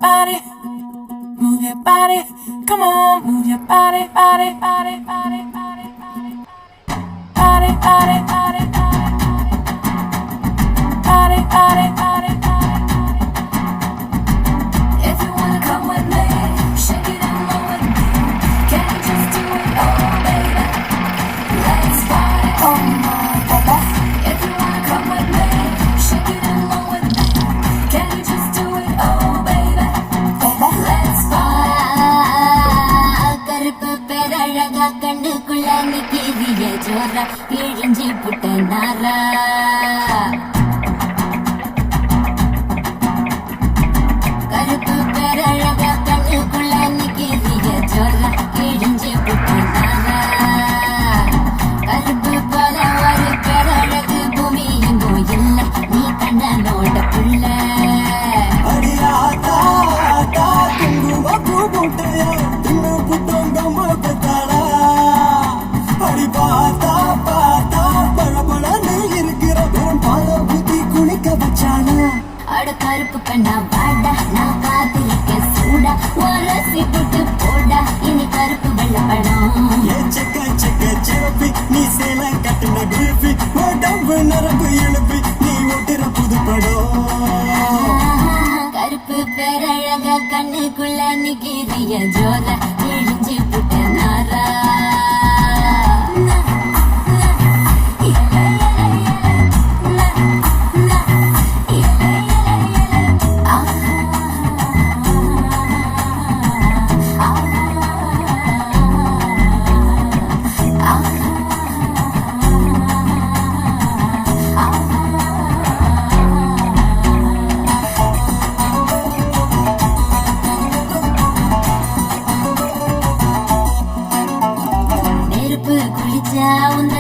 body, move your body, come on, move your body, body, body, body, body, body, body, body, body, body, body, body, body. If you wanna come with me, shake it and roll with me. Can you just do it, oh baby? Let's party, oh my baby. If you wanna come with me, shake it and roll with me. Can you just do it, oh baby? Let's party. கருப்பு பேரழகா கண்ணுக்குள்ள நிக்கிறிய ஜோரா இழிஞ்சி புட்ட நாரா கருப்பு பேரழகா கண்ணுக்குள்ள நிக்கிறிய ஜோரா இழிஞ்சி புட்ட நாரா கருப்பு போல ஒரு பேரழகு பூமி எங்கோ இல்ல நீ கண்ணனோட புள்ள அடியாத்தா ஆத்தா குங்கும பூ போட்டையா தின்னு புட்டோங்க முகத்தாடா அடி பார்த்தா பார்த்தா பழபழன்னு இருக்கிற உன் பால புத்தி குளிக்க வச்சானா அட கருப்பு கண்ணா வாடா நான் காத்திருக்க சூடா உரசி போட்டு போடா இனி கருப்பு வெள்ள படம் ஏ செக்க செக்க செவப்பி நீ சேல கட்டுன குருப்பி உடம்பு நரம்பு எழுப்பி நீ ஒட்டுற புது படம் கருப்பு பேரழகா கண்ணுக்குள்ள நிக்கிறிய ஜோர இழிஞ்சி புட்ட நாரா நெருப்பு குளிச்சா உந்த